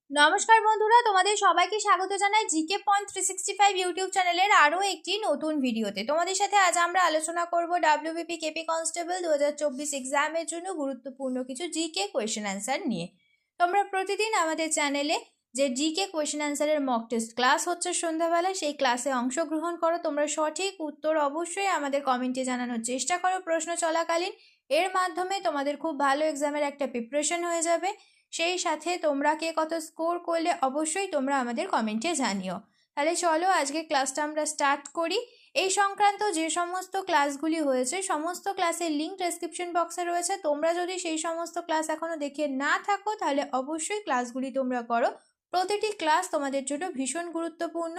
নমস্কার বন্ধুরা, তোমাদের সবাইকে স্বাগত জানাই জিকে পয়েন্ট 365 ইউটিউব চ্যানেলের আরও একটি নতুন ভিডিওতে। তোমাদের সাথে আজ আমরা আলোচনা করব ডাব্লিউবিপি কেপি কনস্টেবল 2024 এক্সামের জন্য গুরুত্বপূর্ণ কিছু জিকে কোয়েশ্চেন অ্যান্সার নিয়ে। তোমরা প্রতিদিন আমাদের চ্যানেলে যে জিকে কোয়েশ্চেন অ্যান্সারের মক টেস্ট ক্লাস হচ্ছে সন্ধ্যাবেলায়, সেই ক্লাসে অংশগ্রহণ করো। তোমরা সঠিক উত্তর অবশ্যই আমাদের কমেন্টে জানানোর চেষ্টা করো প্রশ্ন চলাকালীন। এর মাধ্যমে তোমাদের খুব ভালো এক্সামের একটা প্রিপারেশন হয়ে যাবে। সেই সাথে তোমরা কে কত স্কোর করলে অবশ্যই তোমরা আমাদের কমেন্টে জানিও। তাহলে চলো আজকে ক্লাসটা আমরা স্টার্ট করি। এই সংক্রান্ত যে সমস্ত ক্লাসগুলি হয়েছে সমস্ত ক্লাসের লিঙ্ক ডেসক্রিপশন বক্সে রয়েছে। তোমরা যদি সেই সমস্ত ক্লাস এখনও দেখে না থাকো তাহলে অবশ্যই ক্লাসগুলি তোমরা করো। প্রতিটি ক্লাস তোমাদের জন্য ভীষণ গুরুত্বপূর্ণ।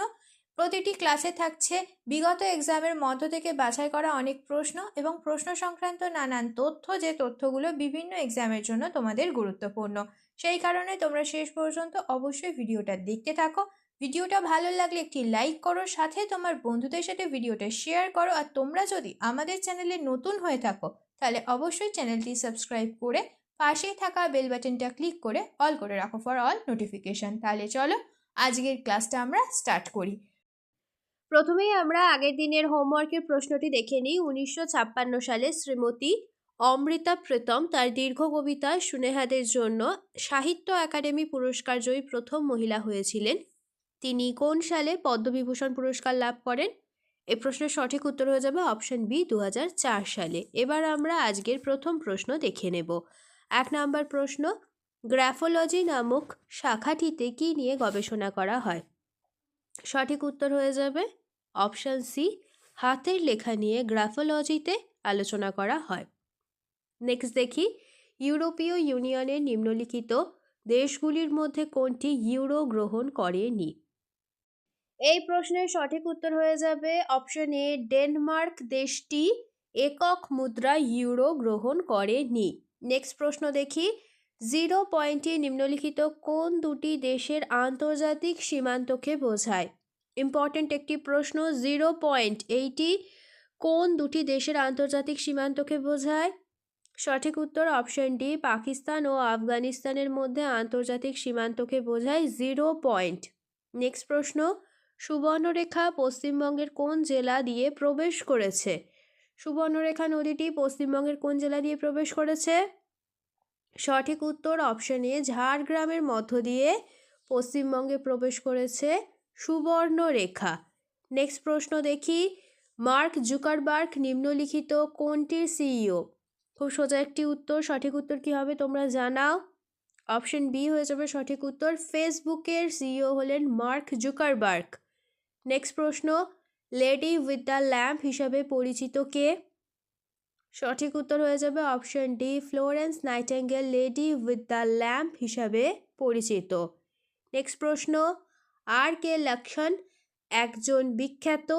প্রতিটি ক্লাসে থাকছে বিগত এক্সামের মধ্য থেকে বাছাই করা অনেক প্রশ্ন এবং প্রশ্ন সংক্রান্ত নানান তথ্য, যে তথ্যগুলো বিভিন্ন এক্সামের জন্য তোমাদের গুরুত্বপূর্ণ। সেই কারণে তোমরা শেষ পর্যন্ত অবশ্যই ভিডিওটা দেখতে থাকো। ভিডিওটা ভালো লাগলে একটি লাইক করো, সাথে তোমার বন্ধুদের সাথে ভিডিওটা শেয়ার করো। আর তোমরা যদি আমাদের চ্যানেলে নতুন হয়ে থাকো তাহলে অবশ্যই চ্যানেলটি সাবস্ক্রাইব করে পাশেই থাকা বেল বাটনটা ক্লিক করে অল করে রাখো ফর অল নোটিফিকেশন। তাহলে চলো আজকের ক্লাসটা আমরা স্টার্ট করি। প্রথমেই আমরা আগের দিনের হোমওয়ার্কের প্রশ্নটি দেখে নিই। 1956 সালে শ্রীমতী অমৃতা প্রীতম তার দীর্ঘ কবিতা সুনেহাদের জন্য সাহিত্য একাডেমি পুরস্কার জয়ী প্রথম মহিলা হয়েছিলেন। তিনি কোন সালে পদ্মবিভূষণ পুরস্কার লাভ করেন? এই প্রশ্নের সঠিক উত্তর হয়ে যাবে অপশন বি, 2004 সালে। এবার আমরা আজকের প্রথম প্রশ্ন দেখে নেব। 1 নম্বর প্রশ্ন, গ্রাফোলজি নামক শাখাটিতে কী নিয়ে গবেষণা করা হয়? সঠিক উত্তর হয়ে যাবে অপশন সি, হাতের লেখা নিয়ে গ্রাফোলজিতে আলোচনা করা হয়। নেক্সট দেখি, ইউরোপীয় ইউনিয়নের নিম্নলিখিত দেশগুলির মধ্যে কোনটি ইউরো গ্রহণ করেনি? এই প্রশ্নের সঠিক উত্তর হয়ে যাবে অপশন এ, ডেনমার্ক দেশটি একক মুদ্রা ইউরো গ্রহণ করেনি। নেক্সট প্রশ্ন দেখি, 0 পয়েন্টে নিম্নলিখিত কোন দুটি দেশের আন্তর্জাতিক সীমান্তকে বোঝায়? ইম্পর্টেন্ট একটি প্রশ্ন। 0 পয়েন্ট এইটি কোন দুটি দেশের আন্তর্জাতিক সীমান্তকে বোঝায়? সঠিক উত্তর অপশন ডি, পাকিস্তান ও আফগানিস্তানের মধ্যে আন্তর্জাতিক সীমান্তকে বোঝায় 0 পয়েন্ট। নেক্সট প্রশ্ন, সুবর্ণরেখা পশ্চিমবঙ্গের কোন জেলা দিয়ে প্রবেশ করেছে? সুবর্ণরেখা নদীটি পশ্চিমবঙ্গের কোন জেলা দিয়ে প্রবেশ করেছে? সঠিক উত্তর অপশন এ, ঝাড়গ্রামের মধ্য দিয়ে পশ্চিমবঙ্গে প্রবেশ করেছে সুবর্ণরেখা। নেক্সট প্রশ্ন দেখি, মার্ক জুকারবার্গ নিম্নলিখিত কোনটির সিইও? খুব সোজা একটি উত্তর। সঠিক উত্তর কী হবে তোমরা জানাও। অপশন বি হয়ে যাবে সঠিক উত্তর, ফেসবুকের সিইও হলেন মার্ক জুকারবার্গ। নেক্সট প্রশ্ন, লেডি উইথ দ্য ল্যাম্প হিসাবে পরিচিত কে? সঠিক উত্তর হয়ে যাবে option D, Florence nightingale lady with the lamp হিসাবে পরিচিত। নেক্সট প্রশ্ন, আর কে লক্ষ্মণ একজন বিখ্যাত?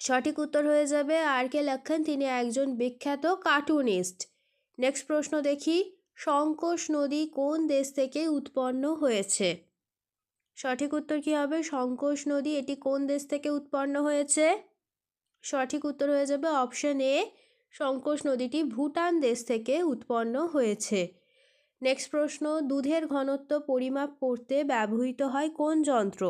সঠিক উত্তর হয়ে যাবে আর কে লক্ষ্মণ, তিনি একজন বিখ্যাত কার্টুনিস্ট। নেক্সট প্রশ্ন দেখি, সংকোষ নদী কোন দেশ থেকে উৎপন্ন হয়েছে? সঠিক উত্তর কী হবে? সংকোষ নদী এটি কোন দেশ থেকে উৎপন্ন হয়েছে? সঠিক উত্তর হয়ে যাবে অপশন এ, সংকোষ নদীটি ভুটান দেশ থেকে উৎপন্ন হয়েছে। নেক্সট প্রশ্ন, দুধের ঘনত্ব পরিমাপ করতে ব্যবহৃত হয় কোন যন্ত্র?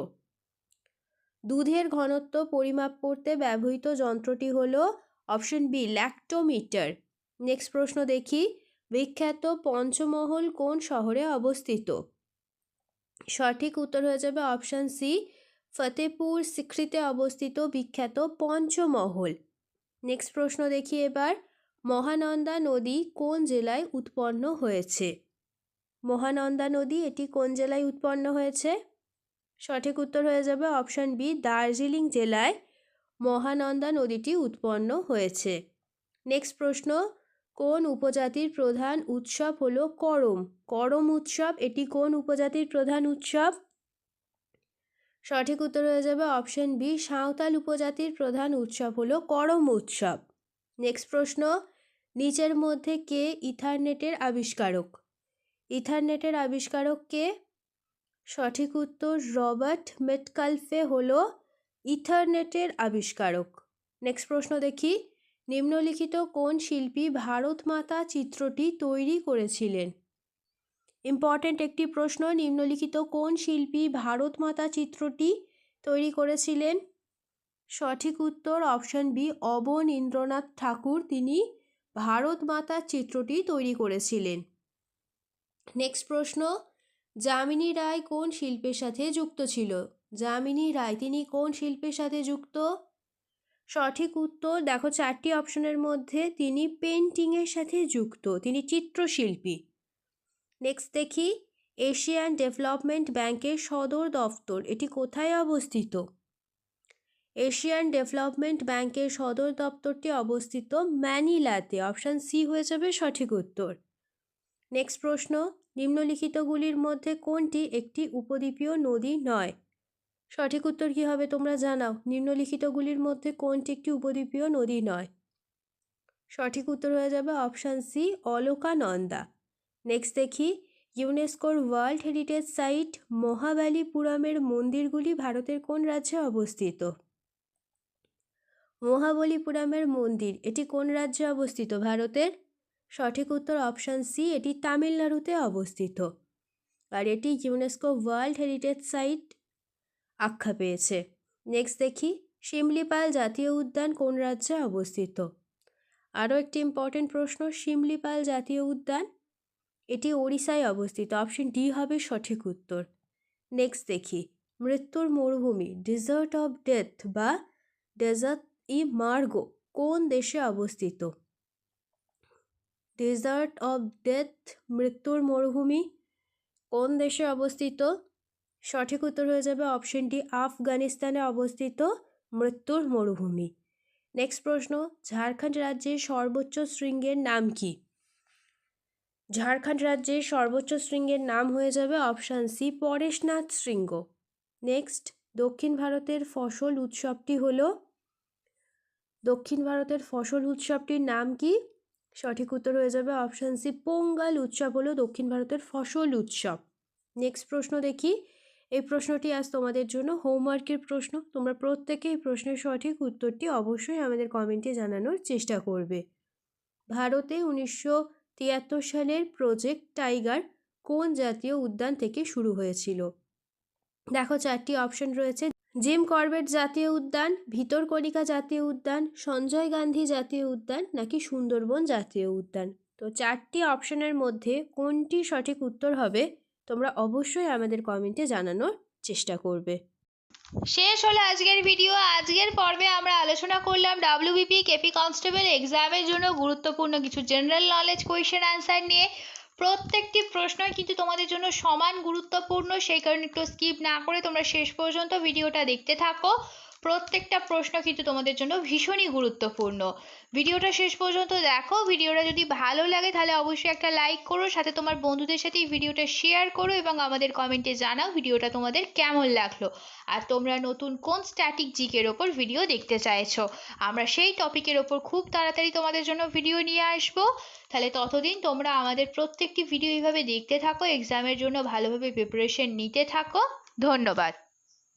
দুধের ঘনত্ব পরিমাপ করতে ব্যবহৃত যন্ত্রটি হলো অপশন বি, ল্যাক্টোমিটার। নেক্সট প্রশ্ন দেখি, বিখ্যাত পঞ্চমহল কোন শহরে অবস্থিত? সঠিক উত্তর হয়ে যাবে অপশন সি, ফতেপুর সিক্রিতে অবস্থিত বিখ্যাত পঞ্চমহল। নেক্সট প্রশ্ন দেখি এবার, মহানন্দা নদী কোন জেলায় উৎপন্ন হয়েছে? মহানন্দা নদী এটি কোন জেলায় উৎপন্ন হয়েছে? সঠিক উত্তর হয়ে যাবে অপশন বি, দার্জিলিং জেলায় মহানন্দা নদীটি উৎপন্ন হয়েছে। নেক্সট প্রশ্ন, কোন উপজাতির প্রধান উৎসব হলো করম? করম উৎসব এটি কোন উপজাতির প্রধান উৎসব? সঠিক উত্তর হয়ে যাবে অপশন বি, সাঁওতাল উপজাতির প্রধান উৎসব হলো করম উৎসব। নেক্সট প্রশ্ন, নিচের মধ্যে কে ইথারনেটের আবিষ্কারক? ইথারনেটের আবিষ্কারক কে? সঠিক উত্তর রবার্ট মেটকালফে হলো ইথারনেটের আবিষ্কারক। নেক্সট প্রশ্ন দেখি, নিম্নলিখিত কোন শিল্পী ভারত মাতা চিত্রটি তৈরি করেছিলেন? ইম্পর্ট্যান্ট একটি প্রশ্ন, নিম্নলিখিত কোন শিল্পী ভারত মাতা চিত্রটি তৈরি করেছিলেন? সঠিক উত্তর অপশান বি, অবনীন্দ্রনাথ ঠাকুর, তিনি ভারত মাতার চিত্রটি তৈরি করেছিলেন। নেক্সট প্রশ্ন, যামিনী রায় কোন শিল্পের সাথে যুক্ত ছিল? যামিনী রায় তিনি কোন শিল্পের সাথে যুক্ত? সঠিক উত্তর দেখো 4টি অপশনের মধ্যে তিনি পেন্টিংয়ের সাথে যুক্ত, তিনি চিত্রশিল্পী। নেক্সট দেখি, এশিয়ান ডেভেলপমেন্ট ব্যাংকের সদর দফতর এটি কোথায় অবস্থিত? এশিয়ান ডেভেলপমেন্ট ব্যাংকের সদর দপ্তরটি অবস্থিত ম্যানিলাতে, অপশান সি হয়ে যাবে সঠিক উত্তর। নেক্সট প্রশ্ন, নিম্নলিখিতগুলির মধ্যে কোনটি একটি উপদ্বীপীয় নদী নয়? সঠিক উত্তর কী হবে তোমরা জানাও, নিম্নলিখিতগুলির মধ্যে কোনটি একটি উপদ্বীপীয় নদী নয়? সঠিক উত্তর হয়ে যাবে অপশান সি, অলকানন্দা। নেক্সট দেখি, ইউনেস্কোর ওয়ার্ল্ড হেরিটেজ সাইট মহাবালিপুরমের মন্দিরগুলি ভারতের কোন রাজ্যে অবস্থিত? মহাবলীপুরমের মন্দির এটি কোন রাজ্যে অবস্থিত ভারতের? সঠিক উত্তর অপশান সি, এটি তামিলনাড়ুতে অবস্থিত, আর এটি ইউনেস্কো ওয়ার্ল্ড হেরিটেজ সাইট আখ্যা পেয়েছে। নেক্সট দেখি, শিমলিপাল জাতীয় উদ্যান কোন রাজ্যে অবস্থিত? আরও একটি ইম্পর্টেন্ট প্রশ্ন, শিমলিপাল জাতীয় উদ্যান এটি ওড়িশায় অবস্থিত, অপশন ডি হবে সঠিক উত্তর। নেক্সট দেখি, মৃত্যুর মরুভূমি ডেজার্ট অফ ডেথ বা ডেজার্ট ই মার্গো কোন দেশে অবস্থিত? ডেজার্ট অফ ডেথ মৃত্যুর মরুভূমি কোন দেশে অবস্থিত? সঠিক উত্তর হয়ে যাবে অপশন ডি, আফগানিস্তানে অবস্থিত মৃত্যুর মরুভূমি। নেক্সট প্রশ্ন, ঝাড়খণ্ড রাজ্যের সর্বোচ্চ শৃঙ্গের নাম কি? ঝাড়খণ্ড রাজ্যের সর্বোচ্চ শৃঙ্গের নাম হয়ে যাবে অপশান সি, পরেশনাথ শৃঙ্গ। নেক্সট, দক্ষিণ ভারতের ফসল উৎসবটি হলো, দক্ষিণ ভারতের ফসল উৎসবটির নাম কি? সঠিক উত্তর হয়ে যাবে অপশান সি, পোঙ্গল উৎসব হলো দক্ষিণ ভারতের ফসল উৎসব। নেক্সট প্রশ্ন দেখি, এই প্রশ্নটি আজ তোমাদের জন্য হোমওয়ার্কের প্রশ্ন, তোমরা প্রত্যেকে এই প্রশ্নের সঠিক উত্তরটি অবশ্যই আমাদের কমেন্টে জানানোর চেষ্টা করবে। ভারতে 1973 সালের প্রজেক্ট টাইগার কোন জাতীয় উদ্যান থেকে শুরু হয়েছিল? দেখো 4টি অপশন রয়েছে, জিম করবেট জাতীয় উদ্যান, ভিতরকনিকা জাতীয় উদ্যান, সঞ্জয় গান্ধী জাতীয় উদ্যান নাকি সুন্দরবন জাতীয় উদ্যান। তো 4টি অপশনের মধ্যে কোনটি সঠিক উত্তর হবে তোমরা অবশ্যই আমাদের কমেন্টে জানানোর চেষ্টা করবে। শেষ হলো আজকের ভিডিও। আজকের পর্বে আমরা আলোচনা করলাম ডাব্লিউবিপি কেপি কনস্টেবল এক্সামের জন্য গুরুত্বপূর্ণ কিছু জেনারেল নলেজ কোয়েশ্চেন অ্যান্সার নিয়ে। প্রত্যেকটি প্রশ্নই কিন্তু তোমাদের জন্য সমান গুরুত্বপূর্ণ, সেই কারণে একটু স্কিপ না করে তোমরা শেষ পর্যন্ত ভিডিওটা দেখতে থাকো। প্রত্যেকটা প্রশ্ন কিন্তু তোমাদের জন্য ভীষণই গুরুত্বপূর্ণ। ভিডিওটা শেষ পর্যন্ত দেখো। ভিডিওটা যদি ভালো লাগে তাহলে অবশ্যই একটা লাইক করো, সাথে তোমার বন্ধুদের সাথে এই ভিডিওটা শেয়ার করো এবং আমাদের কমেন্টে জানাও ভিডিওটা তোমাদের কেমন লাগলো, আর তোমরা নতুন কোন স্ট্যাটিক জিকের ওপর ভিডিও দেখতে চাইছো। আমরা সেই টপিকের ওপর খুব তাড়াতাড়ি তোমাদের জন্য ভিডিও নিয়ে আসবো। তাহলে ততদিন তোমরা আমাদের প্রত্যেকটি ভিডিও এইভাবে দেখতে থাকো, এক্সামের জন্য ভালোভাবে প্রিপারেশন নিতে থাকো। ধন্যবাদ।